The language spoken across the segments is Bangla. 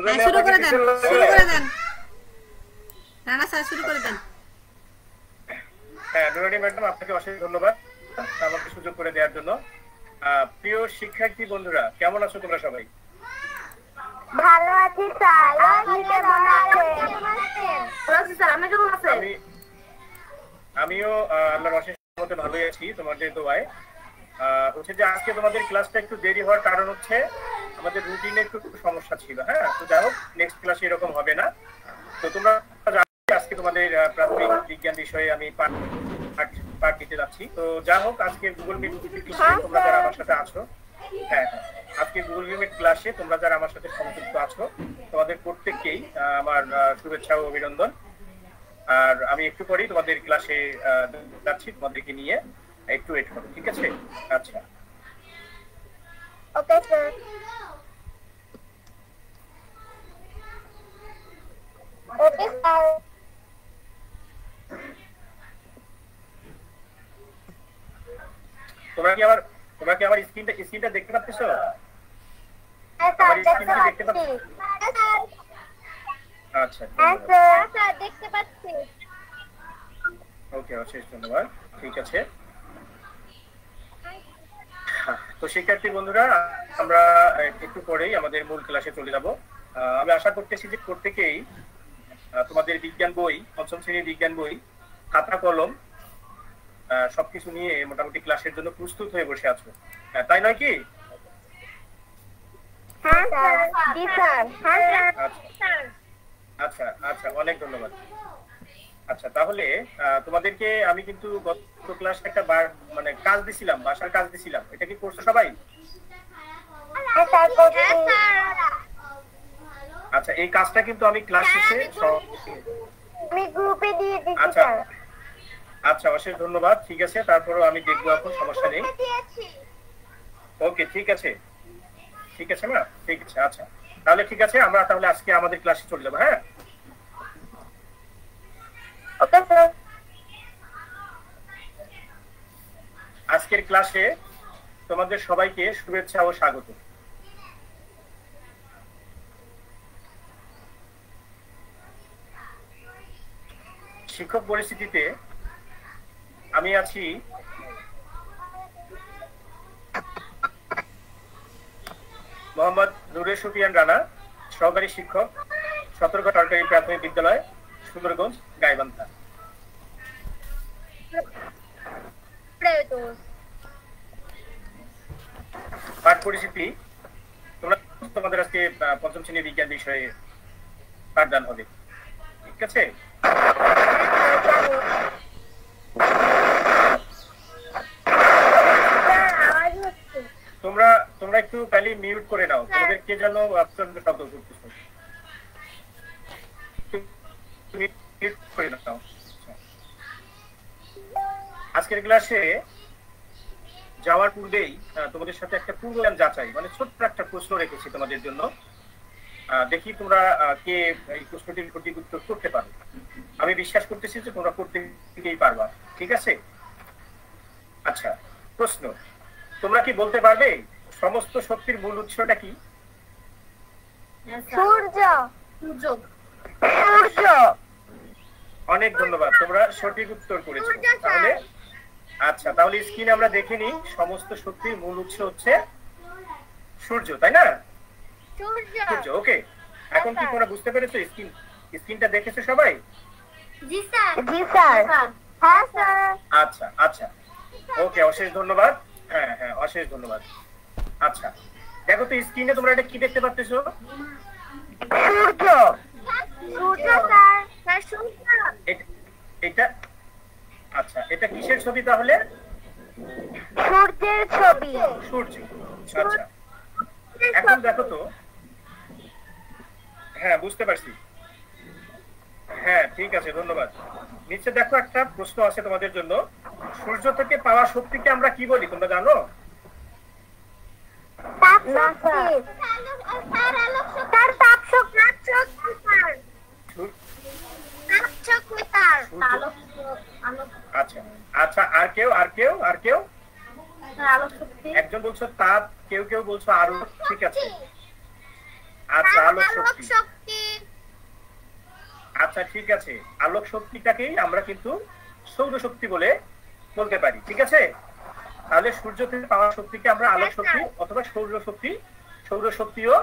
হ্যাঁ, শুরু করে দেন, শুরু করে দেন। রানা স্যার শুরু করে দেন। হ্যাঁ, নুরানী ম্যাডাম, আপনাকে অশেষ ধন্যবাদ আমাকে সুযোগ করে দেওয়ার জন্য। প্রিয় শিক্ষার্থী বন্ধুরা, কেমন আছো তোমরা সবাই? ভালো আছি স্যার। আপনি কেমন আছেন? ভালো আছি স্যার। আপনি কেমন আছেন? আমিও আল্লাহর অশেষ রহমতে ভালোই আছি তোমাদের দোয়ায়। হচ্ছে যে আজকে তোমাদের ক্লাসটা একটু দেরি হওয়ার কারণ হচ্ছে আমাদের রুটিনে একটু সমস্যা ছিল। হ্যাঁ, তো যাই হোক, নেক্সট ক্লাসে এরকম হবে না। তো তোমরা আজকে তোমাদের প্রাথমিক বিজ্ঞান বিষয়ে আমি পাঠ দিতে যাচ্ছি। তো যা হোক, আজকে গুগল মিট ক্লাসে তোমরা যারা আমার সাথে আছো, হ্যাঁ, আজকে গুগল মিট ক্লাসে তোমরা যারা আমার সাথে সংযুক্ত আছো, তোমাদের প্রত্যেককেই আমার শুভেচ্ছা ও অভিনন্দন। আর আমি একটু পরেই তোমাদের ক্লাসে যাচ্ছি, তোমাদেরকে নিয়ে একটু ওয়েট করো, ঠিক আছে? আচ্ছা, ওকে স্যার। Okay sir. তোমরা কি আমার স্ক্রিনটা দেখতে পাচ্ছ? হ্যাঁ স্যার, দেখতে পাচ্ছি। আচ্ছা, হ্যাঁ স্যার, দেখতে পাচ্ছি। ওকে, অশেষ ধন্যবাদ। ঠিক আছে, তো শিক্ষার্থী বন্ধুরা, আমরা একটু পরেই আমাদের মূল ক্লাসে চলে যাব। আমি আশা করতেছি যে প্রত্যেকেই তোমাদের বিজ্ঞান বই, পঞ্চম শ্রেণীর বিজ্ঞান বই, খাতা কলম সবকিছু নিয়ে মোটামুটি ক্লাসের জন্য প্রস্তুত হয়ে বসে আছো, তাই নয় কি? হ্যাঁ স্যার। জি স্যার। হ্যাঁ স্যার। আচ্ছা আচ্ছা, অনেক ধন্যবাদ। আচ্ছা, তাহলে তোমাদেরকে আমি কিন্তু গত ক্লাসে একটা মানে কাজ দিছিলাম, বাসার কাজ দিছিলাম। এটা কি করছো সবাই? হ্যাঁ স্যার, করছি। আচ্ছা, এই কাজটা কিন্তু আমি ক্লাস শেষে আমি গ্রুপে দিয়ে দিচ্ছি আচ্ছা স্যার। আচ্ছা, অশেষ ধন্যবাদ। ঠিক আছে, তারপরও আমি দেখবো, এখন সমস্যা নেই। ওকে, ঠিক আছে, ঠিক আছে না? ঠিক আছে, আচ্ছা, তাহলে ঠিক আছে, আমরা তাহলে আজকে আমাদের ক্লাসে চলে যাবো। হ্যাঁ, ওকে স্যার। আজকের ক্লাসে তোমাদের সবাইকে শুভেচ্ছা ও স্বাগত। শিক্ষক পরিস্থিতিতে আমি আছি মোহাম্মদ নুরে সুফিয়ান রানা, সহকারী শিক্ষক, সতর্কতা সরকারি প্রাথমিক বিদ্যালয়, সুন্দরগঞ্জ, গাইবান্ধা। পাঠ পরিচিতি, তোমাদের আজকে পঞ্চম শ্রেণীর বিজ্ঞান বিষয়ে পাঠদান হবে, ঠিক আছে? তোমরা একটু খালি মিউট করে নাও, তোমাদের কে যেন প্রচন্ড শব্দ করতেছে, মিউট করে নাও। আজকের ক্লাসে যাওয়ার পূর্বেই তোমাদের সাথে একটা পূর্বজ্ঞান যাচাই, মানে ছোট্ট একটা প্রশ্ন রেখেছি তোমাদের জন্য। দেখি তোমরা কে এই প্রশ্নটির সঠিক উত্তর করতে পারো। আমি বিশ্বাস করতেছি যে তোমরা প্রত্যেকেই পারবা, ঠিক আছে? আচ্ছা, প্রশ্ন, তোমরা কি বলতে পারবে সমস্ত শক্তির মূল উৎসটা কি? সূর্য। অনেক ধন্যবাদ, তোমরা সঠিক উত্তর করেছো। তাহলে আচ্ছা, তাহলে স্ক্রিনে আমরা দেখে নিই, সমস্ত শক্তির মূল উৎস হচ্ছে সূর্য, তাই না? সূর্য। ওকে, এখন কি তোমরা বুঝতে পেরেছো? স্ক্রিনটা দেখেছো সবাই? জি স্যার। জি স্যার। হ্যাঁ স্যার। আচ্ছা আচ্ছা, ওকে, অশেষ ধন্যবাদ। হ্যাঁ হ্যাঁ, অশেষ ধন্যবাদ। আচ্ছা, দেখো তো স্ক্রিনে তোমরা এটা কি দেখতে পাচ্ছো? সূর্য। সূর্য স্যার। স্যার, সূর্য। এটা আচ্ছা, এটা কিসের ছবি তাহলে? সূর্যের ছবি। সূর্য। আচ্ছা, এখন দেখো তো। হ্যাঁ, বুঝতে পারছি। হ্যাঁ, ঠিক আছে, ধন্যবাদ। নিচে দেখো একটা প্রশ্ন আছে তোমাদের জন্য। সূর্য থেকে পাওয়া শক্তিকে আমরা কি বলি, তোমরা জানো? আচ্ছা আচ্ছা, আর কেউ? একজন বলছো তাপ, কেউ বলছো আলো, ঠিক আছে। আচ্ছা, আলোক শক্তি। শক্তি। আচ্ছা ঠিক আছে, আলোক শক্তিটাকেই আমরা কিন্তু সৌরশক্তি বলে বলতে পারি, ঠিক আছে? তাহলে সূর্য থেকে পাওয়া শক্তিকে আমরা আলোক শক্তি অথবা সৌরশক্তিও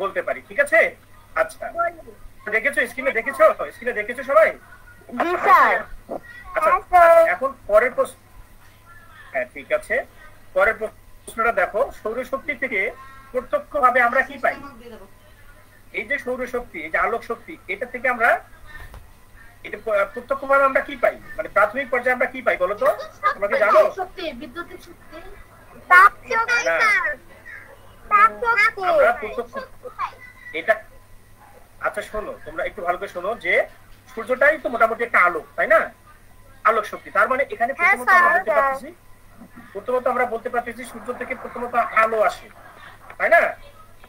বলতে পারি, ঠিক আছে? আচ্ছা, দেখেছো স্ক্রিনে, দেখেছো সবাই? জি স্যার। আচ্ছা, এখন পরের প্রশ্ন। হ্যাঁ ঠিক আছে, পরের প্রশ্নটা দেখো, সৌরশক্তি থেকে প্রত্যক্ষভাবে আমরা কি পাই? এই যে সৌরশক্তি, এই যে আলোক শক্তি, এটা থেকে আমরা প্রত্যক্ষভাবে আমরা কি পাই, মানে প্রাথমিক পর্যায়ে আমরা কি পাই বলো তো? তোমরা কি জানো? বিদ্যুতের শক্তি, তাপ শক্তি স্যার। তাপ শক্তি আমরা প্রত্যক্ষ এটা। আচ্ছা শোনো, তোমরা একটু ভালো করে শোনো যে সূর্যটাই তো মোটামুটি একটা আলোক, তাই না? আলোক শক্তি, তার মানে এখানে প্রথমত আমরা বলতে পারতেছি সূর্য থেকে প্রথমত আলো আসে, তাই না?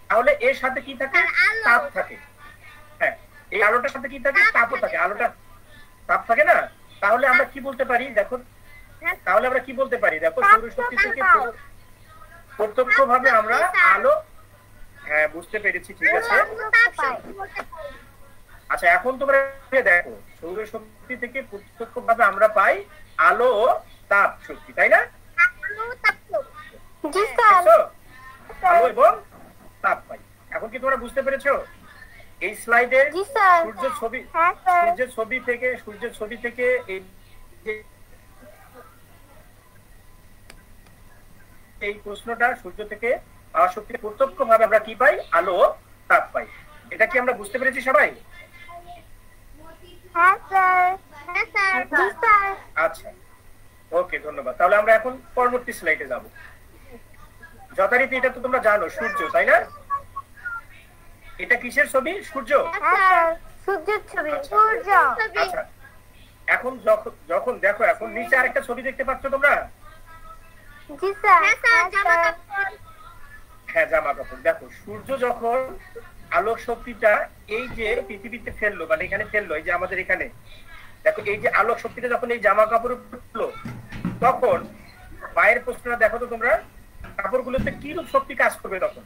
তাহলে এর সাথে কি থাকে? তাপ থাকে। হ্যাঁ, এই আলোটার সাথে কি থাকে? তাপও থাকে। আলোটা তাপ থাকে না? তাহলে আমরা কি বলতে পারি দেখো, সৌরশক্তি থেকে প্রত্যক্ষভাবে আমরা আলো, হ্যাঁ বুঝতে পেরেছি, ঠিক আছে। আচ্ছা এখন তোমরা দেখো, সৌরশক্তি থেকে প্রত্যক্ষভাবে আমরা পাই আলো ও তাপ শক্তি, তাই না? আলো এবং তাপ পাই। এখন কি তোমরা বুঝতে পেরেছো? এই স্লাইডে সূর্যের ছবি থেকে এই প্রশ্নটা, সূর্য থেকে পাওয়া শক্তি প্রত্যক্ষভাবে আমরা কি পাই? আলো ও তাপ পাই। এটা কি আমরা বুঝতে পেরেছি সবাই? আচ্ছা ওকে, ধন্যবাদ। তাহলে আমরা এখন পরবর্তী স্লাইডে যাব। যথারীতি এটা তো তোমরা জানো, সূর্য, তাই না? এটা কিসের ছবি? সূর্য, সূর্যের ছবি। আচ্ছা এখন যখন দেখো, এখন নিচে আরেকটা ছবি দেখতে পাচ্ছ তোমরা? জি স্যার। হ্যাঁ, জামা কাপড়। দেখো, সূর্য যখন আলোক শক্তিটা এই যে পৃথিবীতে ফেললো, মানে এখানে ফেললো, এই যে আমাদের এখানে দেখো, এই যে আলোক শক্তিটা যখন এই জামা কাপড়ে ফেললো, তখন বাইরের প্রশ্নটা দেখো তো তোমরা, কাপড়গুলোতে কি রূপ শক্তি কাজ করবে তখন?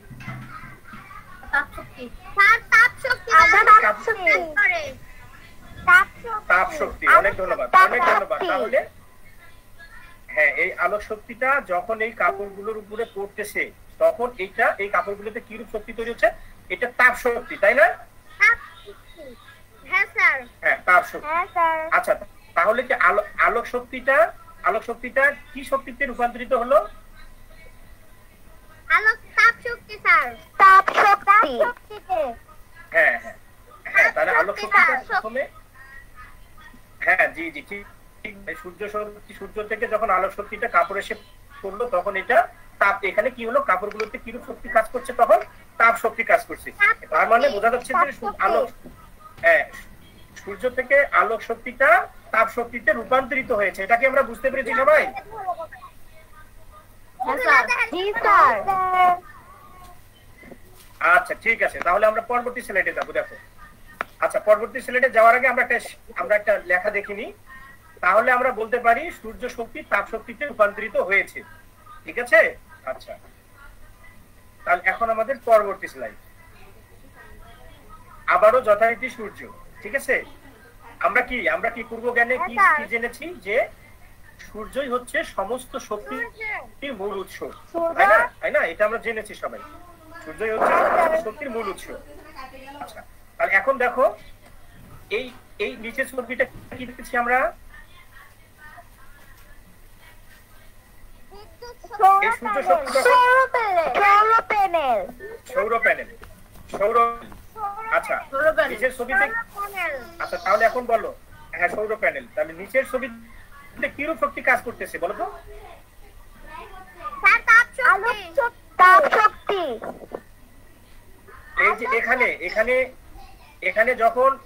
তাপ শক্তি। অনেক ধন্যবাদ। তাহলে হ্যাঁ, এই আলোক শক্তিটা যখন এই কাপড়গুলোর উপরে পড়তেছে, তখন এই কাপড়গুলোতে কি রূপ শক্তি তৈরি হচ্ছে? এটা তাপ শক্তি, তাই না? হ্যাঁ স্যার। হ্যাঁ, তাপ শক্তি। আচ্ছা, তাহলে কি আলোক শক্তিটা কি শক্তিতে রূপান্তরিত হলো? তাপ শক্তি স্যার। তাপ শক্তিতে। হ্যাঁ, তাহলে আলোক শক্তিটা প্রথমে, হ্যাঁ জি ঠিক। সূর্য থেকে যখন আলোক শক্তিটা কাপড়ে এসে পড়লো, তখন এটা তাপ, এখানে কি হলো? কাপড়গুলোতে কিরূপ শক্তি কাজ করছে? তখন তাপ শক্তি কাজ করছে। তার মানে বোঝা যাচ্ছে যে সূর্য থেকে আলোক শক্তিটা তাপ শক্তিতে রূপান্তরিত হয়েছে। এটা কি আমরা বুঝতে পেরেছি সবাই? আচ্ছা ঠিক আছে, তাহলে আমরা পরবর্তী স্লাইডে যাবো। দেখো, আচ্ছা পরবর্তী স্লাইডে যাওয়ার আগে আমরা একটা লেখা দেখিনি। তাহলে আমরা বলতে পারি সূর্য শক্তি তাপ শক্তিতে রূপান্তরিত হয়েছে, ঠিক আছে? আচ্ছা, তাহলে এখন আমাদের পরবর্তী স্লাইড। আবারও যথারীতি সূর্য, ঠিক আছে? আমরা কি পূর্ব জ্ঞানে কি জেনেছি? যে সূর্যই হচ্ছে সমস্ত শক্তির মূল উৎস, তাই না? এটা আমরা জেনেছি সবাই, সূর্যই হচ্ছে সমস্ত শক্তির মূল উৎস। আচ্ছা, তাহলে এখন দেখো, এই নিচের ছবিটা কি দেখেছি আমরা? এই সূর্য শক্তি সৌর প্যানেল। আচ্ছা, নিচের ছবিতে, আচ্ছা তাহলে এখন বলো, হ্যাঁ সৌর প্যানেল। তাহলে নিচের ছবিতে কিরূপ শক্তি কাজ করতেছে বলো তো? তাপ শক্তি। এই যে এখানে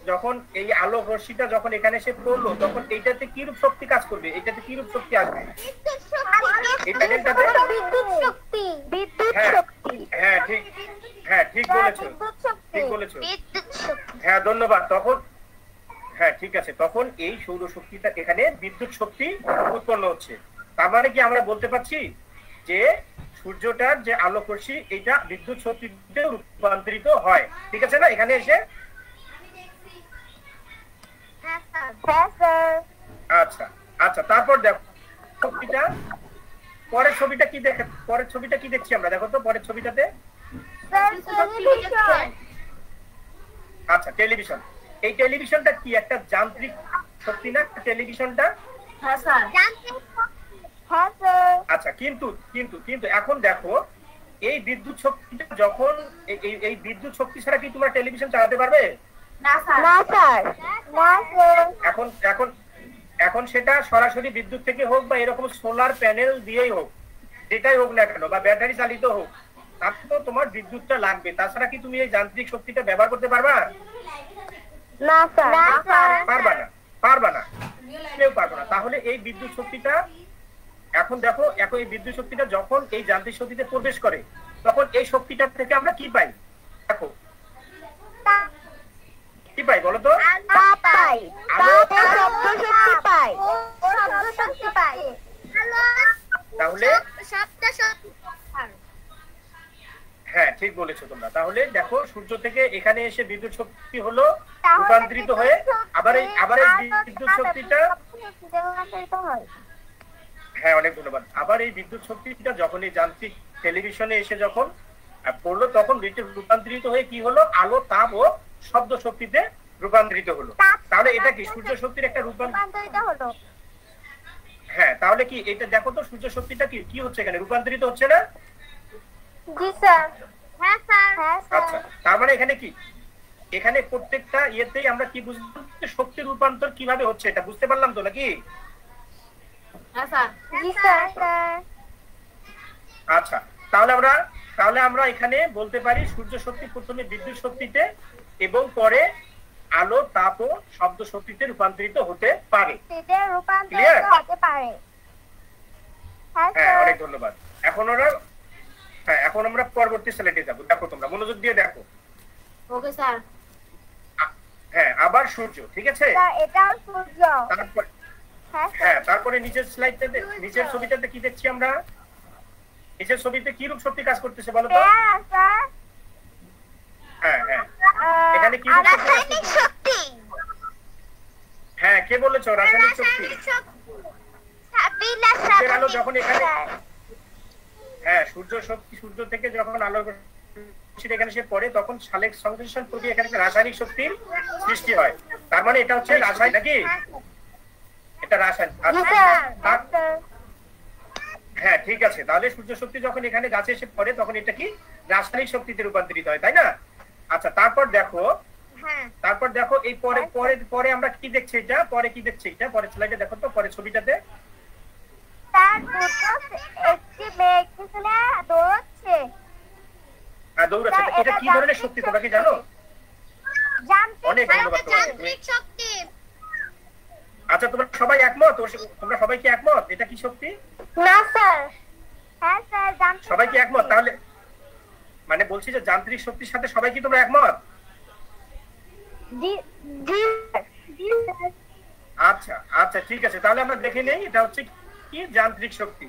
যখন এই আলোক রশ্মিটা যখন এখানে এসে পড়লো, তখন এইটাতে কিরূপ শক্তি কাজ করবে? এটাতে কিরূপ শক্তি আসবে? হ্যাঁ ঠিক বলেছো। হ্যাঁ ধন্যবাদ। তখন হ্যাঁ ঠিক আছে, তখন এই সৌর শক্তিটা এখানে বিদ্যুৎ শক্তি উৎপন্ন হচ্ছে। তার মানে কি আমরা বলতে পারছি যে সূর্যটার যে আলোকরশ্মি এটা বিদ্যুৎ শক্তিতে রূপান্তরিত হয়, ঠিক আছে না এখানে এসে? আচ্ছা আচ্ছা, তারপর দেখো ছবিটা, পরের ছবিটা কি দেখছি আমরা, দেখো তো পরের ছবিটাতে। আচ্ছা, টেলিভিশন। এই টেলিভিশনটা কি একটা যান্ত্রিক শক্তি না টেলিভিশনটা? হ্যাঁ স্যার। আচ্ছা, কিন্তু কিন্তু কিন্তু এখন দেখো এই বিদ্যুৎ শক্তিটা যখন এই বিদ্যুৎ শক্তি ছাড়া কি তোমরা টেলিভিশন চালাতে পারবে? না স্যার। না স্যার। না স্যার। এখন এখন এখন সেটা সরাসরি বিদ্যুৎ থেকে হোক বা এরকম সোলার প্যানেল দিয়েই হোক, যেটাই হোক না কেন, বা ব্যাটারি চালিত হোক, তাতে তো তোমার বিদ্যুৎটা লাগবে। তাছাড়া কি তুমি এই যান্ত্রিক শক্তিটা ব্যবহার করতে পারবা? না স্যার। না স্যার। পারবা না, পারবা না, কেউ পারবে না। তাহলে এই বিদ্যুৎ শক্তিটা, এখন দেখো, এখন এই বিদ্যুৎ শক্তিটা যখন এই যান্ত্রিক শক্তিতে প্রবেশ করে তখন এই শক্তিটা থেকে আমরা কি পাই? দেখো কি পাই বলো তো? তাহলে হ্যাঁ, ঠিক বলেছো তোমরা। তাহলে দেখো সূর্য থেকে এখানে এসে বিদ্যুৎ শক্তি হলো রূপান্তরিত হয়ে আবার এই বিদ্যুৎ শক্তিটা, হ্যাঁ অনেক ধন্যবাদ। আবার এই বিদ্যুৎ শক্তিটা যখন এই যান্ত্রিক টেলিভিশনে এসে যখন পড়লো তখন রূপান্তরিত হয়ে কি হলো? আলো, তাপ ও শব্দ শক্তিতে রূপান্তরিত হলো। তাহলে এটা কি সূর্য শক্তির একটা রূপান্তরিত হলো? হ্যাঁ, তাহলে কি এটা দেখো তো সূর্য শক্তিটা কি হচ্ছে এখানে? রূপান্তরিত হচ্ছে না? জি স্যার। হ্যাঁ স্যার। আচ্ছা, তার মানে এখানে কি, এখানে প্রত্যেকটা ইয়েতেই আমরা কি বুঝলাম শক্তি রূপান্তর কিভাবে হচ্ছে, এটা বুঝতে পারলাম তো নাকি? হ্যাঁ স্যার। জি স্যার। আচ্ছা, তাহলে আমরা এখানে বলতে পারি সূর্য শক্তি প্রথমে বিদ্যুৎ শক্তিতে এবং পরে আলো, তাপ ও শব্দ শক্তিতে রূপান্তরিত হতে পারে। হ্যাঁ, অনেক ধন্যবাদ। এখন আমরা পরবর্তী স্লাইডে যাব। দেখো তোমরা মনোযোগ দিয়ে দেখো। Okay sir. হ্যাঁ, আবার সূর্য, ঠিক আছে? এটাও সূর্য। হ্যাঁ, তারপরে নিচের স্লাইডটাতে, নিচের ছবিটাতে কি দেখছি আমরা? নিচের ছবিতে কি রূপ শক্তি কাজ করতেছে বলো তো? হ্যাঁ হ্যাঁ, এখানে কি রূপ শক্তি? হ্যাঁ, কে বলেছো রাসায়নিক শক্তি? সূর্যের আলো যখন এখানে, হ্যাঁ সূর্য শক্তি, সূর্য থেকে যখন আলো এখানে সে পড়ে তখন সালেক সংশ্লেষণ প্রক্রিয়া এখানে রাসায়নিক শক্তির সৃষ্টি হয়। তার মানে এটা হচ্ছে রাসায়নিক নাকি? এটা রাসায়নিক। হ্যাঁ ঠিক আছে, তাহলে সূর্য শক্তি যখন এখানে গাছে এসে পড়ে তখন এটা কি রাসায়নিক শক্তিতে রূপান্তরিত হয়, তাই না? আচ্ছা, তারপর দেখো এই পরে পরে পরে আমরা কি দেখছি, এটা পরে কি দেখছি, এটা পরের স্লাইডে দেখো তো, পরের ছবিটাতে দৌড়াচ্ছে। এটা কি ধরনের শক্তি তোমরা কি জানো? অনেক ধন্যবাদ। আচ্ছা, তোমরা সবাই একমত? তোমরা সবাই কি একমত এটা কি শক্তি? না স্যার। হ্যাঁ স্যার, সবাই কি একমত? তাহলে মানে বলছি যে যান্ত্রিক শক্তির সাথে সবাই কি তোমরা একমত? আচ্ছা আচ্ছা, ঠিক আছে, তাহলে আমরা দেখে নেই এটা হচ্ছে কি যান্ত্রিক শক্তি।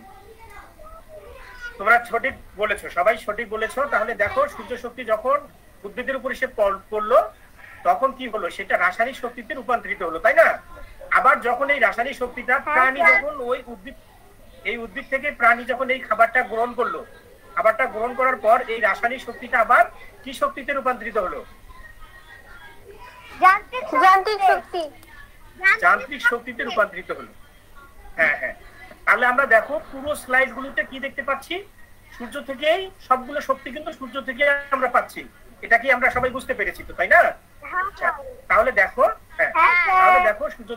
তোমরা সঠিক বলেছো, সবাই সঠিক বলেছো। তাহলে দেখো সূর্য শক্তি যখন উদ্ভিদের উপর এসে পড়লো তখন কি হলো? সেটা রাসায়নিক শক্তিতে রূপান্তরিত হলো, তাই না? আবার যখন এই রাসায়নিক শক্তিটা প্রাণী যখন ওই উদ্ভিদ থেকে প্রাণী যখন এই খাবারটা গ্রহণ করলো, খাবারটা গ্রহণ করার পর এই রাসায়নিক শক্তিটা আবার কি শক্তিতে রূপান্তরিত হলো? যান্ত্রিক শক্তিতে রূপান্তরিত হলো। হ্যাঁ হ্যাঁ, তাহলে আমরা দেখো পুরো স্লাইড গুলোতে কি দেখতে পাচ্ছি? সূর্য থেকেই সবগুলো শক্তি কিন্তু সূর্য থেকে আমরা পাচ্ছি। এটা কি আমরা সবাই বুঝতে পেরেছি তো, তাই না? তাহলে দেখো, তাহলে দেখো সূর্য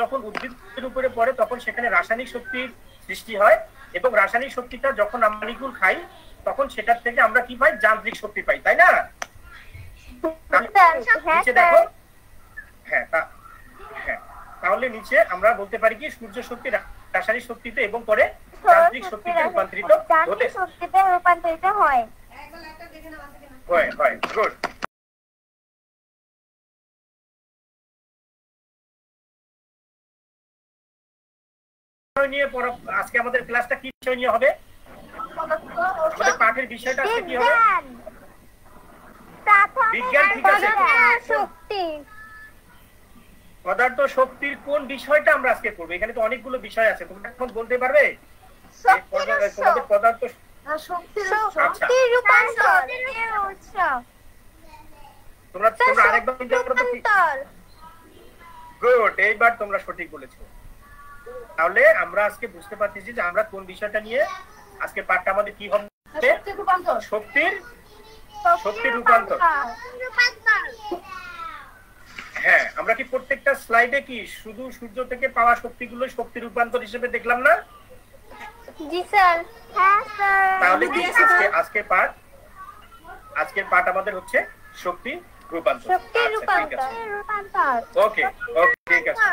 যখন উদ্ভিদের উপরে পড়ে তখন সেখানে রাসায়নিক শক্তির সৃষ্টি হয় এবং রাসায়নিক শক্তিটা যখন আমরা খাই তখন সেটার থেকে আমরা কি পাই? যান্ত্রিক শক্তি পাই, তাই না? নিচে দেখো, হ্যাঁ তাহলে নিচে আমরা বলতে পারি কি সূর্য শক্তি রাসায়নিক শক্তিতে এবং পরে যান্ত্রিক শক্তিতে রূপান্তরিত হয়। গুড। বিষয় নিয়ে আজকে আমাদের ক্লাসটা কি বিষয় নিয়ে হবে? আমাদের পাঠের বিষয়টা আজকে কি হবে? বিজ্ঞান, ঠিক আছে। শক্তি, পদার্থ শক্তির কোন বিষয়টা আমরা আজকে করব? এখানে তো অনেকগুলো বিষয় আছে, তোমরা এখন বলতে পারবে তোমাদের পদার্থ শক্তির রূপান্তর, তোমরা আরেকবার চিন্তা করো তো কি? গুড, এইবার তোমরা সঠিক বলেছো। তাহলে আমরা আজকে বুঝতে পারছি যে আমরা কোন বিষয়টা নিয়ে আজকে পাঠটা আমাদের কি হবে? শক্তির রূপান্তর। হ্যাঁ, আমরা কি প্রত্যেকটা স্লাইডে কি শুধু সূর্য থেকে পাওয়া শক্তিগুলো শক্তির রূপান্তর হিসেবে দেখলাম না? জি স্যার। হ্যাঁ স্যার। তাহলে কি আজকের পাঠ আমাদের হচ্ছে শক্তি রূপান্তর। ওকে, ঠিক আছে।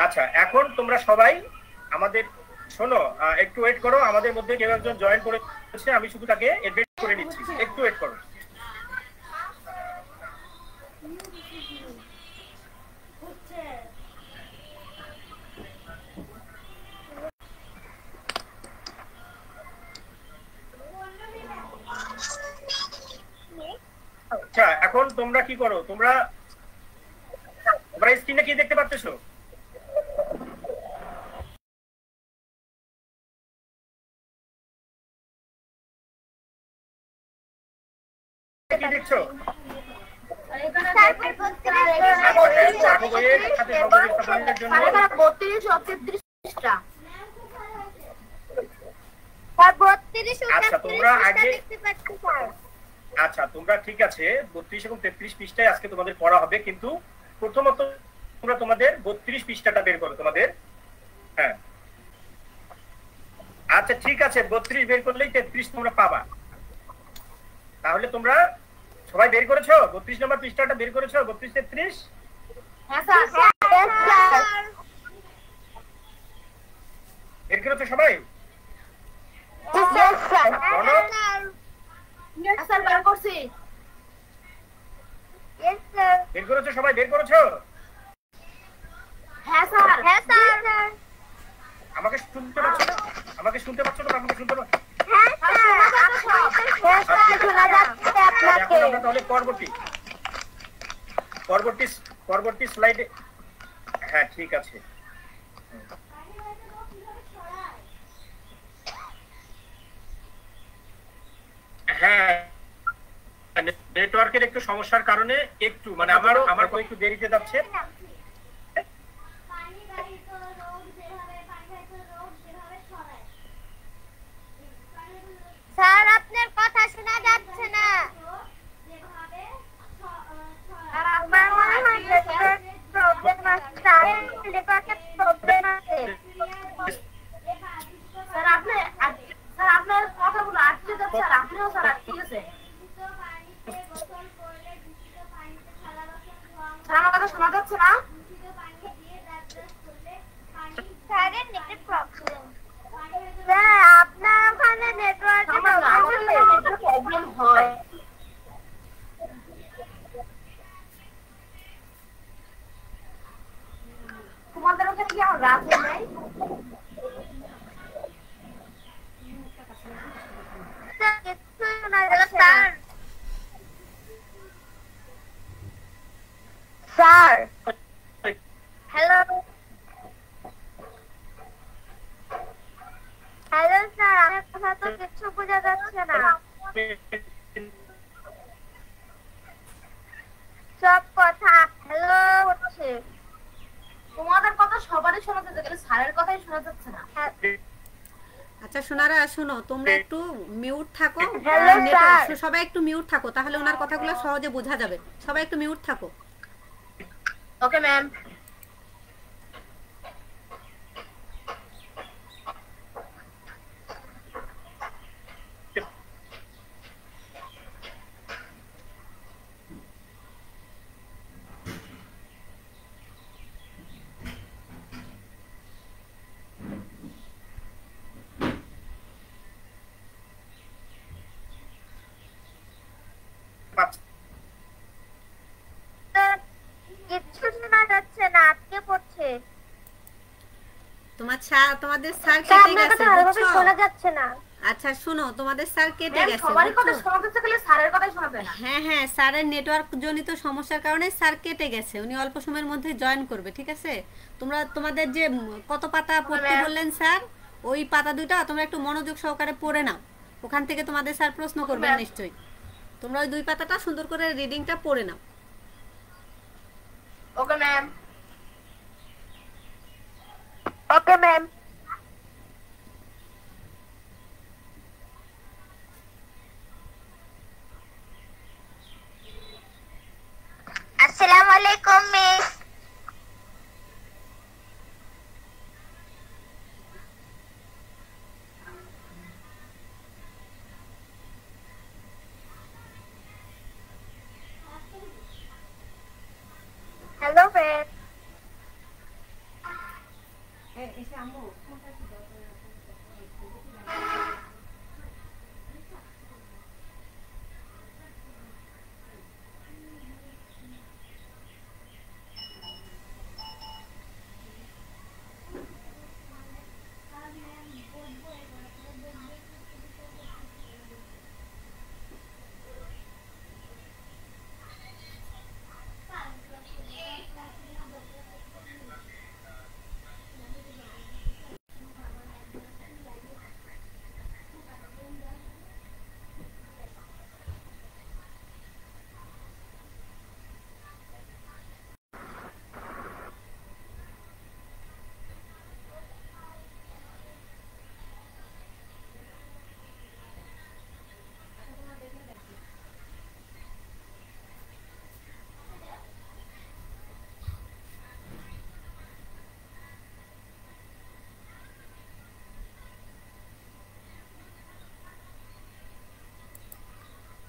আচ্ছা, এখন তোমরা সবাই আমাদের শোনো, একটু ওয়েট করো। আমাদের মধ্যে কেউ একজন জয়েন করেছে, আমি শুধু তাকে এডমিট করে নিচ্ছি, একটু ওয়েট করো। আচ্ছা, এখন তোমরা কি করো? তোমরা স্ক্রিনে কি দেখতে পাচ্ছো? কি দেখছো? আচ্ছা, তোমরা ঠিক আছে, 32 এবং 33 পৃষ্ঠায় আজকে তোমাদের পড়া হবে, কিন্তু প্রথমত তোমরা তোমাদের 32 পৃষ্ঠাটা বের করো তোমাদের। হ্যাঁ, আচ্ছা ঠিক আছে, 32 বের করলেই 33 তোমরা পাবা। তাহলে তোমরা সবাই বের করেছো? 32 নম্বর পৃষ্ঠাটা বের করেছো? 32, 33? হ্যাঁ স্যার। বের করেছো সবাই? বের করেছো সবাই? বের করেছো? হ্যাঁ স্যার। হ্যাঁ স্যার। আমাকে শুনতে পাচ্ছ না? আমাকে শুনতে পাচ্ছ না? আমাকে শুনতে পাচ্ছ? হ্যাঁ স্যার, শোনা যাচ্ছে আপনাকে। আমরা তাহলে পরবর্তী স্লাইডে। হ্যাঁ, ঠিক আছে। হ্যাঁ, নেটওয়ার্কের একটু সমস্যার কারণে একটু মানে আমার একটু দেরিতে যাচ্ছে। স্যার, আপনার কথা শোনা যাচ্ছে না। আমার মনে হয় নেটওয়ার্ক প্রবলেম আছে। স্যার, আপনার কথাগুলো আটকে যাচ্ছে, আর আপনিও স্যার আটকে গেছে। স্যার, আমার কথা শোনা যাচ্ছে না? স্যারের নেটের প্রবলেম। স্যার, আপনার ওখানে নেটওয়ার্কের প্রবলেম হয়। তোমাদের ওখানে কি আমার রাত হয় নাই? স্যার, হ্যালো স্যার, আমার কথা তো কিছু বোঝা যাচ্ছে না। সব কথা হ্যালো হচ্ছে। তোমাদের কথা সবারই শোনা যাচ্ছে, কিন্তু স্যারের কথাই শোনা যাচ্ছে না। আচ্ছা সোনারা, শোনো, তোমরা একটু মিউট থাকো। সবাই একটু মিউট থাকো, তাহলে ওনার কথাগুলো সহজে বোঝা যাবে। সবাই একটু মিউট থাকো। Okay ma'am. কিচ্ছু শোনা যাচ্ছে আচ্ছা তোমাদের স্যার কেটে গেছে বুঝছো? শোনা যাচ্ছে না। আচ্ছা শোনো, তোমাদের স্যার কেটে গেছে সবারই কথা বুঝছো? শোনা যাচ্ছে, খালি স্যারের কথাই শোনাবে না। হ্যাঁ হ্যাঁ, স্যারের নেটওয়ার্ক জনিত সমস্যার কারণে স্যার কেটে গেছে, উনি অল্প সময়ের মধ্যে জয়েন করবে, ঠিক আছে? তোমরা তোমাদের যে কত পাতা পড়তে বললেন স্যার, ওই পাতা দুইটা তোমরা একটু মনোযোগ সহকারে পড়ে নাও, ওখান থেকে তোমাদের স্যার প্রশ্ন করবেন নিশ্চয়ই। তোমরা ওই 2 পাতাটা সুন্দর করে রিডিংটা পড়ে নাও। Okay ma'am. Okay ma'am. আসসালামু আলাইকুম মিস। Hello friend.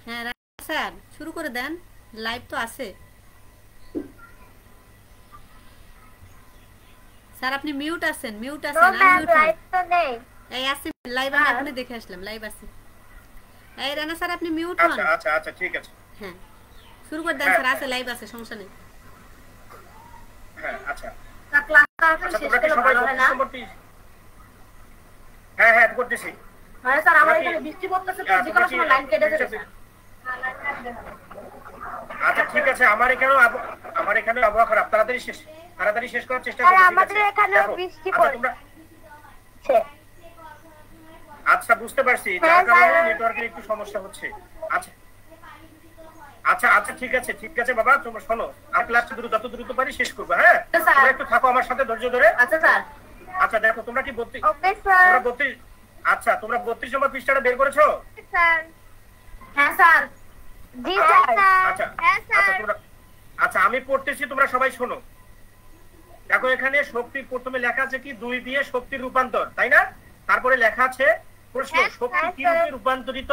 হ্যাঁ স্যার শুরু করে দেন, লাইভ তো আছে। স্যার আপনি মিউট আছেন, মিউট আছেন, আনমিউট হন। লাইভ তো নেই। এই আসি লাইভ, আমি এখনই দেখে আসলাম লাইভ আছে। এই রানা স্যার আপনি মিউট হন। আচ্ছা আচ্ছা আচ্ছা ঠিক আছে। হ্যাঁ শুরু করে দেন স্যার, আছে লাইভ আছে, সমস্যা নেই। হ্যাঁ আচ্ছা তা ক্লাসটা এখন আচ্ছা শেষ তোমরা কি করলে সবাই ভালো হয় না? হ্যাঁ হ্যাঁ করতেছি। মানে স্যার আমার এখানে বৃষ্টি পড়তেছে তো, যে কোনো সময় লাইন কেটে যাবে স্যার। আচ্ছা ঠিক আছে, আমার এখানে আবহাওয়া খারাপ, তাড়াতাড়ি শেষ করার চেষ্টা আর করব। আমাদের এখানেও বৃষ্টি পড়ছে। আচ্ছা বুঝতে পারছি, যার কারণে নেটওয়ার্কের একটু সমস্যা হচ্ছে। আচ্ছা আচ্ছা আচ্ছা ঠিক আছে বাবা, তোমরা শোনো, আর ক্লাসটা যত দ্রুত পারি শেষ করবো। হ্যাঁ তোমরা একটু থাকো আমার সাথে ধৈর্য ধরে। আচ্ছা স্যার। আচ্ছা দেখো তোমরা কি 32 ওকে স্যার। তোমরা 32 আচ্ছা তোমরা 32 নম্বর পৃষ্ঠাটা বের করেছো? স্যার। হ্যাঁ স্যার। জি স্যার। আচ্ছা হ্যাঁ আচ্ছা স্যার। তোমরা আচ্ছা আমি পড়তেছি, তোমরা সবাই শোনো। দেখো এখানে শক্তি প্রথমে লেখা আছে কি 2 দিয়ে শক্তির রূপান্তর, তাই না? তারপরে লেখা আছে প্রশ্ন শক্তি কি রূপে রূপান্তরিত,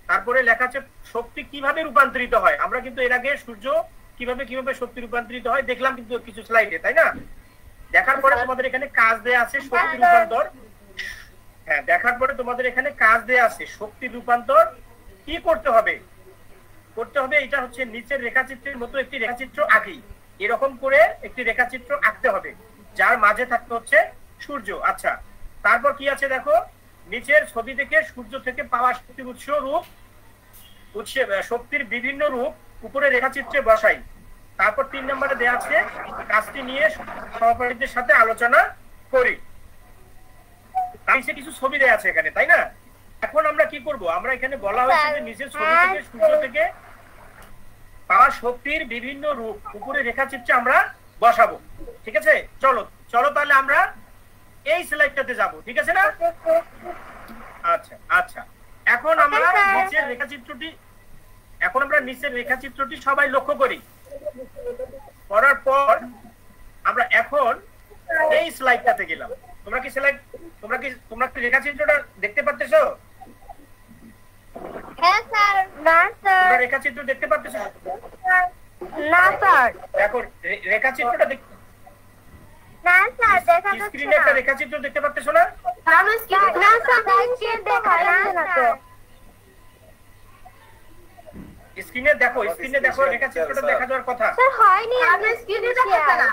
তারপরে লেখা আছে শক্তি কিভাবে রূপান্তরিত হয়। আমরা কিন্তু এর আগে সূর্য কিভাবে শক্তি রূপান্তরিত হয় দেখলাম কিন্তু কিছু স্লাইডে, তাই না? দেখার পরে তোমাদের এখানে কাজ দেয়া আছে শক্তি রূপান্তর। হ্যাঁ দেখার পরে তোমাদের এখানে কাজ দেয়া আছে শক্তি রূপান্তর কি করতে হবে। এটা হচ্ছে নিচের রেখাচিত্রের মতো একটি রেখাচিত্র আঁকি, এরকম করে একটি রেখাচিত্র আঁকতে হবে যার মাঝে থাকতে হচ্ছে সূর্য। আচ্ছা তারপর কি আছে দেখো, নিচের ছবি থেকে সূর্য থেকে পাওয়া শক্তির শক্তির বিভিন্ন রূপ উপরে রেখাচিত্রে বসাই। তারপর 3 নম্বরে দেয়া আছে কাজটি নিয়ে সহপাঠীদের সাথে আলোচনা করি। নিচে কিছু ছবি দেয়া আছে এখানে, তাই না? এখন আমরা কি করব, আমরা এখানে বলা হয়েছে যে নিচের ছবি থেকে সূর্য থেকে পাওয়া শক্তির বিভিন্ন রূপ উপরে রেখাচিত্রে আমরা বসাবো, ঠিক আছে? চলো তাহলে আমরা এই স্লাইডটাতে যাব, ঠিক আছে না? আচ্ছা আচ্ছা এখন আমরা নিচের রেখাচিত্রটি সবাই লক্ষ্য করি। করার পর আমরা এখন এই স্লাইডটাতে গেলাম। তোমরা কি রেখাচিত্রটা দেখতে পাচ্ছো? হ্যাঁ স্যার। না স্যার। তোমরা রেখাচিত্র দেখতে পাচ্ছো? না স্যার। দেখো রেখাচিত্রটা না স্যার দেখা যাচ্ছে স্ক্রিনে একটা রেখাচিত্র দেখতে পাচ্ছো না? আমি স্ক্রিনে না স্যার দেখা যাচ্ছে না তো। স্ক্রিনে দেখো রেখাচিত্রটা দেখা যাওয়ার কথা। স্যার হয়নি, আমি স্ক্রিনে দেখাচ্ছে না।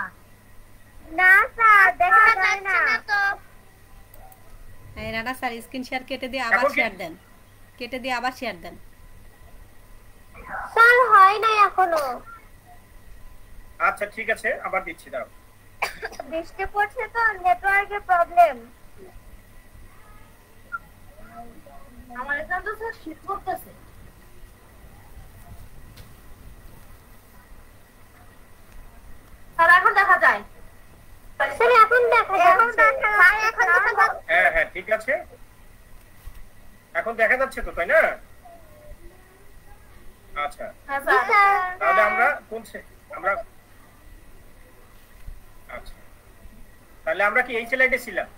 না স্যার দেখা যায় না তো। এই রানা স্যার স্ক্রিন শেয়ার কেটে দিয়ে আবার শেয়ার দেন, কেটে দিয়ে আবার শেয়ার দেন। স্যার হয় না এখনো। আচ্ছা ঠিক আছে, আবার দিচ্ছি, দাও। বৃষ্টি পড়ছে তো নেটওয়ার্কের প্রবলেম। আমার এখানে তো স্যার শীত করতেছে। স্যার এখন দেখা যায়। স্যার এখন দেখা যাচ্ছে। স্যার এখন দেখা যাচ্ছে। হ্যাঁ হ্যাঁ ঠিক আছে, এখন দেখা যাচ্ছে তো, তাই না? আচ্ছা হ্যাঁ জি স্যার। স্যার। তাহলে আমরা আমরা আচ্ছা তাহলে আমরা কি এই স্লাইডে ছিলাম?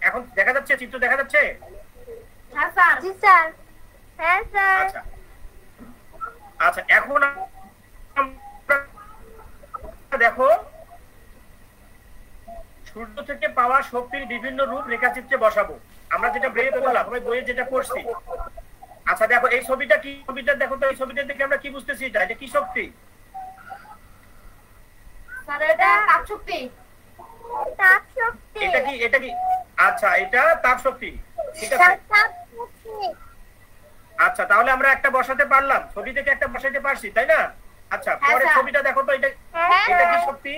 এখন দেখা যাচ্ছে, চিত্র দেখা যাচ্ছে? হ্যাঁ স্যার। জি স্যার। হ্যাঁ স্যার। আচ্ছা আচ্ছা, এখন দেখো সূর্য থেকে পাওয়া শক্তির বিভিন্ন রূপ রেখাচিত্রে বসাবো। আমরা যেটা বইয়ে পড়লাম, বইয়ে যেটা পড়ছি। আচ্ছা দেখো এই ছবিটা কি, ছবিটা দেখো তো, এই ছবিটা দেখে আমরা কি বুঝতেছি? এটা কি শক্তি? স্যার এটা তাপ শক্তি। তাপ শক্তি। এটা কি আচ্ছা এটা তাপ শক্তি, ঠিক আছে। তাপ শক্তি। আচ্ছা তাহলে আমরা একটা বসাতে পারলাম, ছবি থেকে একটা বসাতে পারছি, তাই না? আচ্ছা হ্যাঁ, পরের স্যার। ছবিটা দেখো তো, এটা হ্যাঁ, এটা কি স্যার। শক্তি?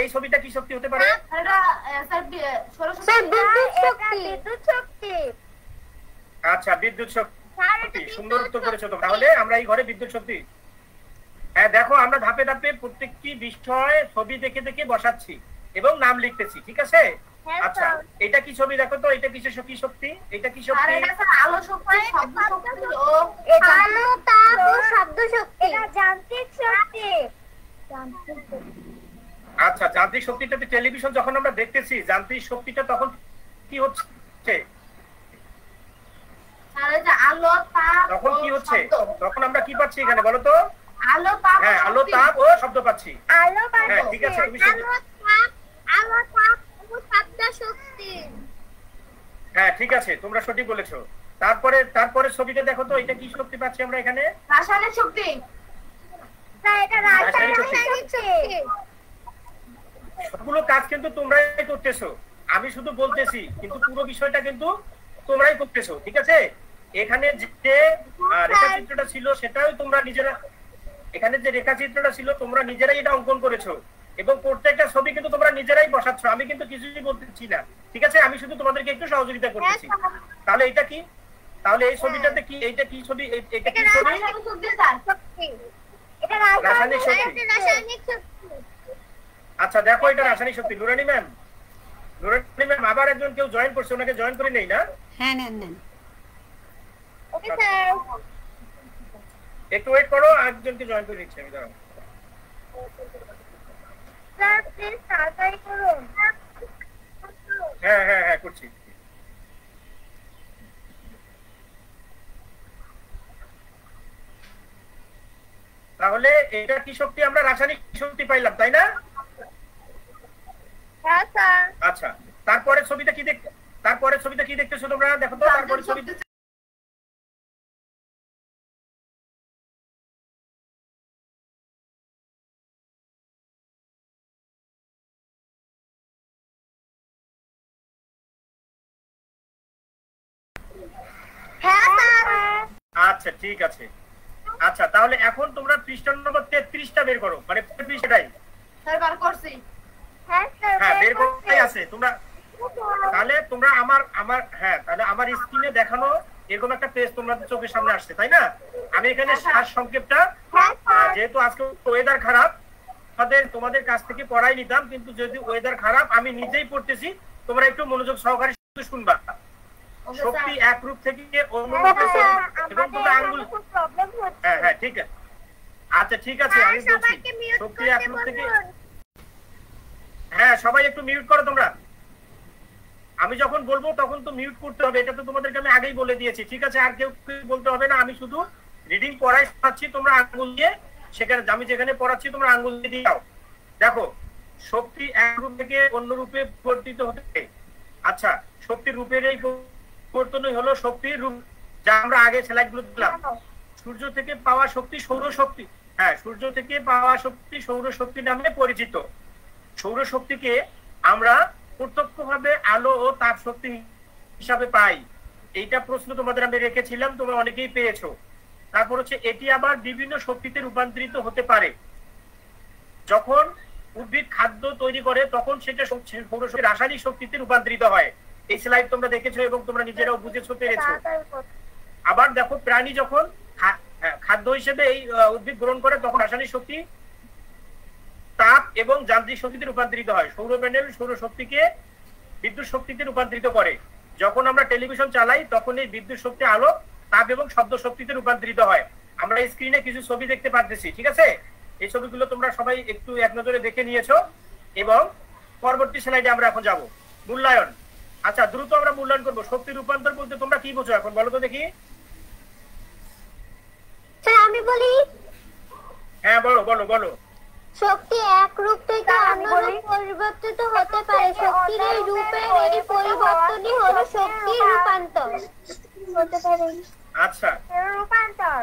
এই ছবিটা কি শক্তি হতে পারে? এটা স্যার সৌরশক্তি। স্যার বিদ্যুৎ শক্তি। বিদ্যুৎ শক্তি। আচ্ছা বিদ্যুৎ শক্তি, স্যার এটা সুন্দর বিদ্যুৎ উত্তর করেছো তো। শক্তি। তাহলে আমরা এই ঘরে বিদ্যুৎ শক্তি। হ্যাঁ দেখো আমরা ধাপে ধাপে প্রত্যেকটি বিষয় ছবি দেখে দেখে বসাচ্ছি এবং নাম লিখতেছি, ঠিক আছে? হ্যাঁ, আচ্ছা স্যার। এটা কি ছবি দেখো তো, এটা কি শক্তি? এটা কি আর শক্তি? এটা স্যার আলো শক্তি, শব্দ শক্তি ও এটা আলো, তাপ ও শব্দ শক্তি। এটা যান্ত্রিক শক্তি। যান্ত্রিক শক্তি। আচ্ছা যান্ত্রিক শক্তিটা, টেলিভিশন যখন আমরা দেখতেছি যান্ত্রিক শক্তিটা তখন কি হচ্ছে? স্যার এই যে আলো, তাপ তখন ও কি হচ্ছে? শব্দ। তখন আমরা কি পাচ্ছি এখানে বলো তো? আলো, তাপ ও হ্যাঁ আলো, শক্তি। তাপ ও শব্দ পাচ্ছি। আলো বা হ্যাঁ, ঠিক আছে, তুমি শব্দ- আলো, তাপ ও শব্দ শক্তি। হ্যাঁ ঠিক আছে, তোমরা সঠিক বলেছো। তারপরে ছবিটা দেখো তো, এটা কি শক্তি পাচ্ছি আমরা এখানে? রাসায়নিক শক্তি। স্যার এটা রাসায়নিক শক্তি। রাসায়নিক শক্তি। সবগুলো কাজ কিন্তু তোমরাই করতেছো, আমি শুধু বলতেছি, কিন্তু পুরো বিষয়টা কিন্তু তোমরাই করতেছো, ঠিক আছে? এখানে যে রেখাচিত্রটা ছিল সেটাও তোমরা নিজেরা, এখানে যে রেখাচিত্রটা ছিল তোমরা নিজেরাই এটা অঙ্কন করেছো এবং প্রত্যেকটা ছবি কিন্তু তোমরা নিজেরাই বসাচ্ছ, আমি কিন্তু কিছুই বলতেছি না, ঠিক আছে? আমি শুধু তোমাদেরকে একটু সহযোগিতা করতেছি। তাহলে এটা কি? তাহলে এই ছবিটাতে কি, এইটা কি ছবি? এটা কি ছবি? রাসায়নিক শক্তি স্যার। শক্তি। এটা রাসায়নিক শক্তি। এটা রাসায়নিক শক্তি। আচ্ছা দেখো এটা রাসায়নিক শক্তি। নুরানি ম্যাম, আবার একজন কেউ জয়েন করছে, ওনাকে জয়েন করে নেই না? হ্যাঁ নেন নেন। Okay sir. একটু ওয়েট করো, একজনকে জয়েন করে নিচ্ছি আমি, দাঁড়াও। স্যার প্লিজ তাড়াতাড়ি করুন। হ্যাঁ হ্যাঁ হ্যাঁ করছি। তাহলে এটা কি শক্তি? আমরা রাসায়নিক শক্তি পাইলাম, তাই না? হ্যাঁ স্যার। আচ্ছা তারপরে ছবিটা কি দেখতেছো তোমরা? দেখো তো তারপরে ছবি। হ্যাঁ স্যার। আচ্ছা ঠিক আছে। আচ্ছা তাহলে এখন তোমরা পৃষ্ঠা নম্বর 33টা বের করো, মানে পৃষ্ঠাটাই। স্যার বার করছি। হ্যাঁ স্যার। হ্যাঁ বের করতেই আছে তোমরা। তাহলে তোমরা তাহলে আমার স্ক্রিনে দেখানো এরকম একটা পেজ তোমাদের চোখের সামনে আসছে, তাই না? আমি এখানে সার সংক্ষেপটা, হ্যাঁ স্যার। যেহেতু আজকে ওয়েদার খারাপ, তোমাদের কাছ থেকে পড়াই নিতাম, কিন্তু যদি ওয়েদার খারাপ আমি নিজেই পড়তেছি, তোমরা একটু মনোযোগ সহকারে শুনবা। ওকে শক্তি স্যার। এক রূপ থেকে অন্য রূপে এবং তোমরা আঙ্গুল, খুব প্রবলেম হচ্ছে। হ্যাঁ হ্যাঁ ঠিক আছে। আচ্ছা ঠিক আছে, আমি বলছি সবাইকে মিউট শক্তি করতে এক রূপ থেকে, বলুন। হ্যাঁ সবাই একটু মিউট করো তোমরা। আমি যখন বলবো তখন তো মিউট করতে হবে, এটা তো তোমাদেরকে আমি আগেই বলে দিয়েছি, ঠিক আছে? আর কেউ বলতে হবে না, আমি শুধু রিডিং পড়াই শোনাচ্ছি, তোমরা আঙ্গুল দিয়ে সেখানে, আমি যেখানে পড়াচ্ছি তোমরা আঙ্গুল দিয়ে দাও। দেখো শক্তি এক রূপ থেকে অন্য রূপে পরিবর্তিত হতে, আচ্ছা শক্তির রূপের এই পরিবর্তনই হলো শক্তির রূপ, যা আমরা আগে স্লাইডগুলো দিলাম। সূর্য থেকে পাওয়া শক্তি সৌরশক্তি, হ্যাঁ সূর্য থেকে পাওয়া শক্তি সৌরশক্তি নামে পরিচিত। সৌরশক্তিকে আমরা প্রত্যক্ষভাবে আলো ও তাপ শক্তি হিসাবে পাই। এইটা প্রশ্ন তোমাদের আমি রেখেছিলাম, তোমরা অনেকেই পেয়েছো। তারপর হচ্ছে এটি আবার বিভিন্ন শক্তিতে রূপান্তরিত হতে পারে। যখন উদ্ভিদ খাদ্য তৈরি করে তখন সেটা সৌরশক্তি রাসায়নিক শক্তিতে রূপান্তরিত হয়। এই স্লাইড তোমরা দেখেছো এবং তোমরা নিজেরাও বুঝেছো, পেরেছো। আবার দেখো প্রাণী যখন খাদ্য হিসেবে এই উদ্ভিদ গ্রহণ করে তখন রাসায়নিক শক্তি তাপ এবং যান্ত্রিক শক্তিতে রূপান্তরিত হয়। সৌর প্যানেল সৌরশক্তিকে বিদ্যুৎ শক্তিতে রূপান্তরিত করে। যখন আমরা টেলিভিশন চালাই তখন এই বিদ্যুৎ শক্তি আলো, তাপ এবং শব্দ শক্তিতে রূপান্তরিত হয়। আমরা এই স্ক্রিনে কিছু ছবি দেখতে পাচ্ছি, ঠিক আছে? এই ছবিগুলো তোমরা সবাই একটু এক নজরে দেখে নিয়েছো এবং পরবর্তী স্লাইডে আমরা এখন যাব মূল্যায়ন। আচ্ছা, দ্রুত আমরা মূল্যায়ন করবো। শক্তি রূপান্তর বলতে তোমরা কি বোঝো এখন বলো তো দেখি। স্যার আমি বলি। হ্যাঁ বলো বলো বলো। শক্তি এক রূপ থেকে অন্য রূপে পরিবর্তিত হতে পারে। শক্তির এই রূপের এই পরিবর্তনই হলো শক্তির রূপান্তর হতে পারে। আচ্ছা, রূপান্তর।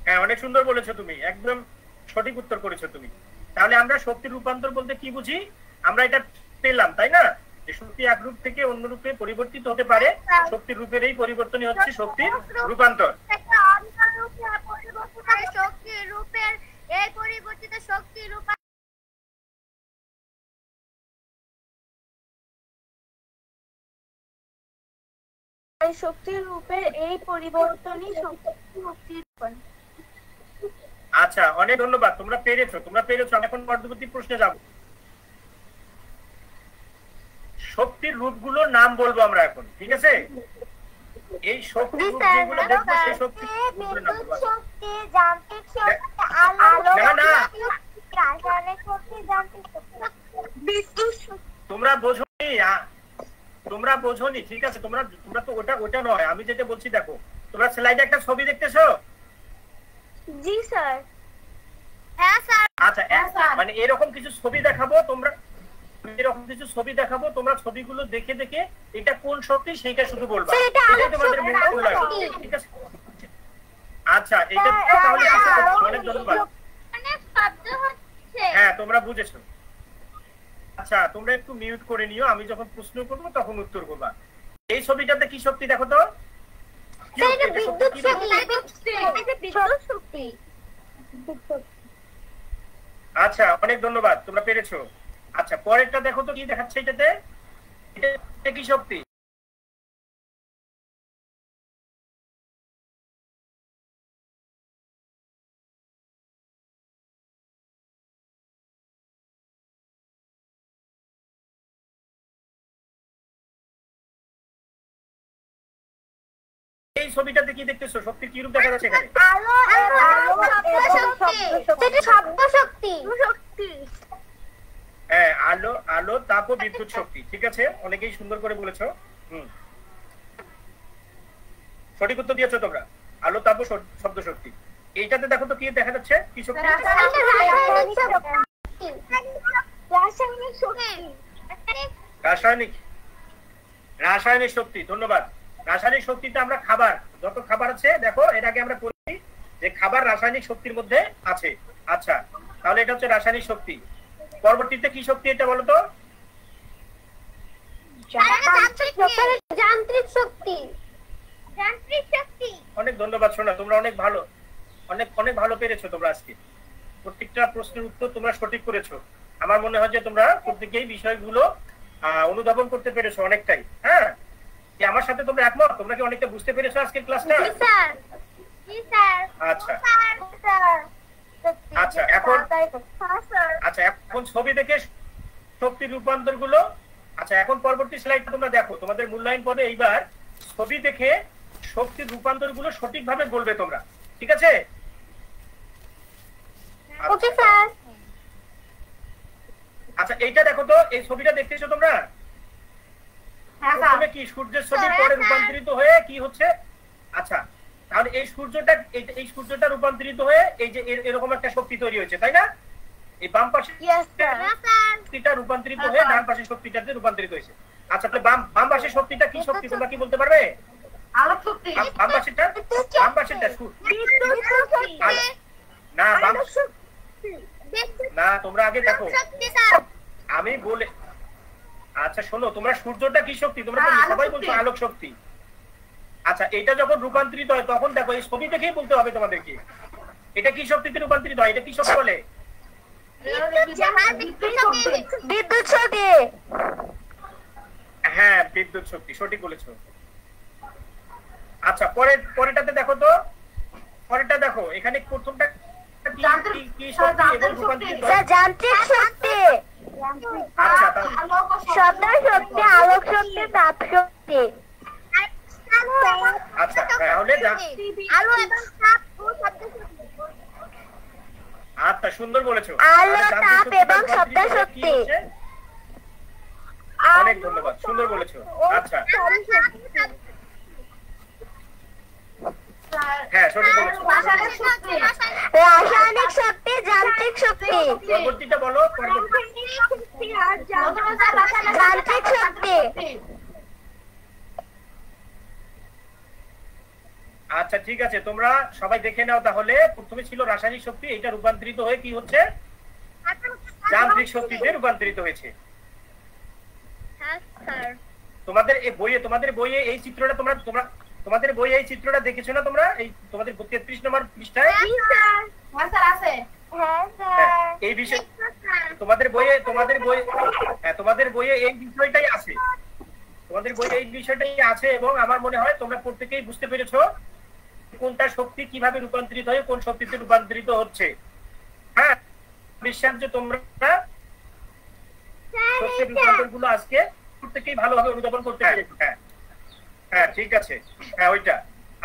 হ্যাঁ অনেক সুন্দর বলেছো তুমি, একদম সঠিক উত্তর করেছো তুমি। তাহলে আমরা শক্তির রূপান্তর বলতে কি বুঝি আমরা এটা পেলাম, তাই না? যে শক্তি এক রূপ থেকে অন্য রূপে পরিবর্তিত হতে পারে। শক্তির রূপের এই পরিবর্তনই হচ্ছে শক্তির রূপান্তর। শক্তির রূপের এই পরিবর্তিত শক্তির রূপান্তর শক্তির রূপের এই পরিবর্তনই শক্তির রূপান্তর। আচ্ছা, অনেক ধন্যবাদ, তোমরা পেরেছো, তোমরা পেরেছো। এখন পরবর্তী প্রশ্নে যাব। শক্তির রূপগুলোর নাম বলবো আমরা এখন, ঠিক আছে? এই শক্তির রূপ যেগুলো দেখবো সেই শক্তির রূপগুলোর নাম বলবো। শক্তি, যান্ত্রিক শক্তি, আলো, না না রাসায়নিক শক্তি, যান্ত্রিক শক্তি, বিদ্যুৎ শক্তি। তোমরা বোঝোনি, তোমরা বোঝোনি, ঠিক আছে? তোমরা তো ওটা নয়, আমি যেটা বলছি দেখো। তোমরা স্লাইডে একটা ছবি দেখতেছো? জি স্যার। হ্যাঁ স্যার। আচ্ছা, মানে এরকম কিছু ছবি দেখাবো, তোমরা এরকম কিছু ছবি দেখাবো, তোমরা ছবিগুলো দেখে দেখে এটা কোন শক্তি সেইটা শুধু বলবা। এটাই তোমাদের মূল মূল্যায়ন, ঠিক আছে? আচ্ছা, এটা তাহলে অনেক ধন্যবাদ। অনেক শব্দ হচ্ছে। হ্যাঁ, তোমরা বুঝেছো। আচ্ছা, তোমরা একটু মিউট করে নিও, আমি যখন প্রশ্ন করব তখন উত্তর করবা। এই ছবিটাতে কি শক্তি দেখো তো? এটা বিদ্যুৎ শক্তি। এটা বিদ্যুৎ শক্তি। আচ্ছা, অনেক ধন্যবাদ, তোমরা পেরেছো। আচ্ছা, পরেরটা দেখো তো কি দেখাচ্ছে এটাতে? এটা কি শক্তি? এই ছবিটাতে কি দেখতেছো? শক্তির কি রূপ দেখা যাচ্ছে এখানে? আলো এবং শব্দ শক্তি। এটা শব্দ শক্তি। হ্যাঁ, আলো তাপ ও বিদ্যুৎ শক্তি, ঠিক আছে? অনেকেই সুন্দর করে বলেছো। সঠিক উত্তর দিয়েছো তোমরা। আলো তাপ ও শব্দ শক্তি। এইটাতে দেখো তো কি দেখা যাচ্ছে? কি শক্তি? রাসায়নিক শক্তি। ধন্যবাদ। রাসায়নিক শক্তিতে আমরা খাবার, যত খাবার আছে দেখো, এটাকে আমরা বলি যে খাবার রাসায়নিক শক্তির মধ্যে আছে। আচ্ছা, তাহলে এটা হচ্ছে রাসায়নিক শক্তি। পরবর্তীতে কি শক্তি এটা বলো তো? যান্ত্রিক শক্তি। যান্ত্রিক শক্তি। অনেক ধন্যবাদ সোনা, তোমরা অনেক ভালো, অনেক ভালো পেরেছো তোমরা আজকে। প্রত্যেকটা প্রশ্নের উত্তর তোমরা সঠিক করেছো। আমার মনে হয় যে তোমরা প্রত্যেকেই বিষয়গুলো অনুধাবন করতে পেরেছো অনেকটাই। হ্যাঁ, আমার সাথে তোমরা একমত? তোমরা কি অনেকটা বুঝতে পেরেছো আজকের ক্লাসটা? জি স্যার। জি স্যার। আচ্ছা আচ্ছা, এখন ছবি দেখে শক্তির রূপান্তর গুলো। আচ্ছা, এখন পরবর্তী স্লাইডটা তোমরা দেখো। তোমাদের মূল্যায়ন পদে এইবার ছবি দেখে শক্তির রূপান্তর গুলো সঠিকভাবে বলবে তোমরা, ঠিক আছে? Okay sir. আচ্ছা, এইটা দেখো তো, এই ছবিটা দেখতেছো তোমরা? হ্যাঁ স্যার। কি সূর্যের ছবি পরে রূপান্তরিত হয়ে কি হচ্ছে? আচ্ছা, তাহলে এই সূর্যটা রূপান্তরিত হয়ে এই যে এরকম একটা শক্তি তৈরি হয়েছে, তাই না? এই বাম পাশে শক্তিটা রূপান্তরিত হয়ে ডান পাশের শক্তিটাতে রূপান্তরিত হয়েছে। আচ্ছা, তাহলে বাম পাশের শক্তিটা কি শক্তি তোমরা কি বলতে পারবে? আলো শক্তি। বাম পাশেরটা না, না তোমরা আগে দেখো। আমি বলে আচ্ছা শোনো, তোমরা সূর্যটা কি শক্তি? তোমরা তো সবাই বলছো আলোক শক্তি। আচ্ছা, এটা যখন রূপান্তরিত হয় তখন দেখো এই ছবি দেখেই বলতে হবে তোমাদেরকে এটা কি শক্তিতে রূপান্তরিত হয়। এটা কি শক্তি বলে? বিদ্যুৎ শক্তি। হ্যাঁ, বিদ্যুৎ শক্তি, সঠিক বলেছো। আচ্ছা, পরেরটাতে দেখো তো, পরেরটা দেখো, এখানে প্রথমটা কি শক্তি এবং রূপান্তরিত হয়? যান্ত্রিক শক্তি। আচ্ছা, শব্দ শক্তি, আলোক শক্তি, তাপ শক্তি। আচ্ছা, তাহলে আলো এবং তাপ ও শব্দ শক্তি। আচ্ছা, সুন্দর বলেছো। আলো, তাপ এবং শব্দ শক্তি। অনেক ধন্যবাদ, সুন্দর বলেছো। আচ্ছা, হ্যাঁ সঠিক বলেছো। রাসায়নিক শক্তি, যান্ত্রিক শক্তি। পরবর্তীটা বলো। যান্ত্রিক শক্তি। আচ্ছা, ঠিক আছে, তোমরা সবাই দেখে নাও তাহলে। প্রথমে ছিল রাসায়নিক শক্তি, এটা রূপান্তরিত হয়ে কি হচ্ছে? যান্ত্রিক শক্তিতে রূপান্তরিত হয়েছে। তোমাদের বইয়ে এই চিত্রটা তোমাদের বইয়ে এই চিত্রটা দেখেছো না তোমরা? এই তোমাদের 33 নম্বর পৃষ্ঠায় এই বিষয় তোমাদের বইয়ে এই বিষয়টাই আছে। তোমাদের বইয়ে এই বিষয়টাই আছে এবং আমার মনে হয় তোমরা প্রত্যেকেই বুঝতে পেরেছো কোনটা শক্তি কিভাবে রূপান্তরিত হয়ে কোন শক্তিতে রূপান্তরিত হচ্ছে। হ্যাঁ, বিশ্বাস যে তোমরা শক্তির রূপান্তর গুলো আজকে প্রত্যেকেই ভালোভাবে অনুধাবন করতে পেরেছো। হ্যাঁ, ঠিক আছে। হ্যাঁ, ওইটা।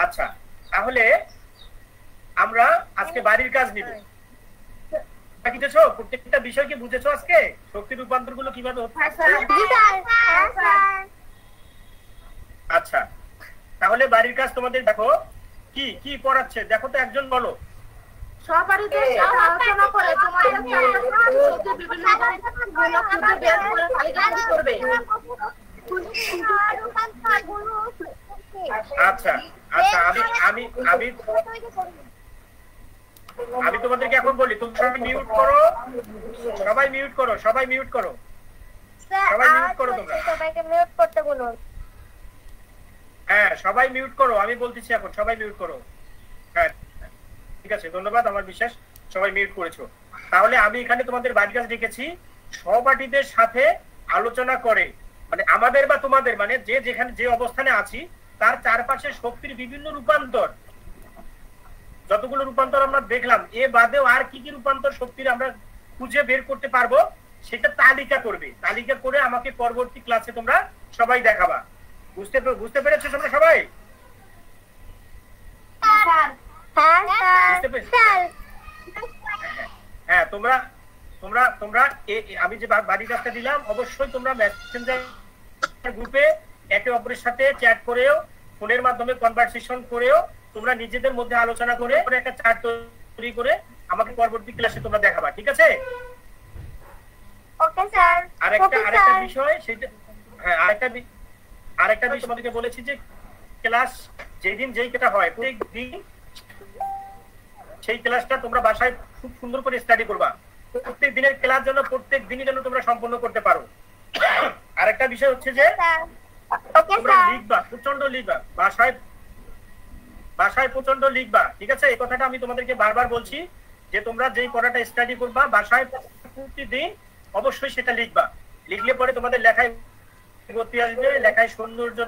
আচ্ছা, তাহলে আমরা আজকে বাড়ির কাজ নিব। বুঝেছো? প্রত্যেকটা বিষয় কি বুঝেছো আজকে? শক্তির রূপান্তর গুলো কিভাবে হচ্ছে? আচ্ছা, তাহলে বাড়ির কাজ তোমাদের দেখো কি কি পড়াচ্ছে দেখো তো, একজন বলো। সহপাঠীদের সাথে আলোচনা করে তোমাদের বিভিন্ন বের করে তালিকা করবে। আচ্ছা আচ্ছা, আমি তোমাদেরকে এখন বলি, তুমি সবাই মিউট করো, সবাই মিউট করো, সবাই মিউট করো, সবাই মিউট করো। তোমরা সবাইকে মিউট করতে বলুন। হ্যাঁ, সবাই মিউট করো, আমি বলতেছি এখন সবাই মিউট করো। হ্যাঁ, ঠিক আছে, ধন্যবাদ। আমার বিশ্বাস সবাই মিউট করেছো। তাহলে আমি এখানে তোমাদের বাড়ির কাজ রেখেছি, সহপাঠীদের সাথে আলোচনা করে, মানে আমাদের বা তোমাদের, মানে যে যেখানে যে অবস্থানে আছি তার চারপাশে শক্তির বিভিন্ন রূপান্তর, যতগুলো রূপান্তর আমরা দেখলাম এ বাদেও আর কি কি রূপান্তর শক্তির আমরা খুঁজে বের করতে পারবো সেটা তালিকা করবে। তালিকা করে আমাকে পরবর্তী ক্লাসে তোমরা সবাই দেখাবা। বুঝতে পেরেছো তোমরা সবাই? হ্যাঁ, তোমরা তোমরা তোমরা আমি যে বাড়ির কাজটা দিলাম অবশ্যই তোমরা মেসেঞ্জার গ্রুপে একে অপরের সাথে চ্যাট করেও, ফোনের মাধ্যমে কনভারসেশন করেও তোমরা নিজেদের মধ্যে আলোচনা করে একটা চার্ট তৈরি করে আমাকে পরবর্তী ক্লাসে তোমরা দেখাবা। ঠিক আছে? Okay sir. আরেকটা বিষয়, সেটা হ্যাঁ, আরেকটা বিষয় তোমাদেরকে বলেছি যে ক্লাস যেদিন যেইটা হয় প্রত্যেকদিন সেই ক্লাসটা তোমরা বাসায় খুব সুন্দর করে স্টাডি করবা। প্রত্যেক দিনের ক্লাস যেন প্রত্যেক দিনই যেন তোমরা সম্পন্ন করতে পারো। আরেকটা বিষয় হচ্ছে যে তোমরা লিখবা, প্রচন্ড লিখবা, বাসায় প্রচন্ড লিখবা। ঠিক আছে? এই কথাটা আমি তোমাদেরকে বারবার বলছি যে তোমরা যেই পড়াটা স্টাডি করবা বাসায় প্রতিদিন অবশ্যই সেটা লিখবা। লিখলে পরে তোমাদের লেখায় গতি আসবে, লেখায় সৌন্দর্য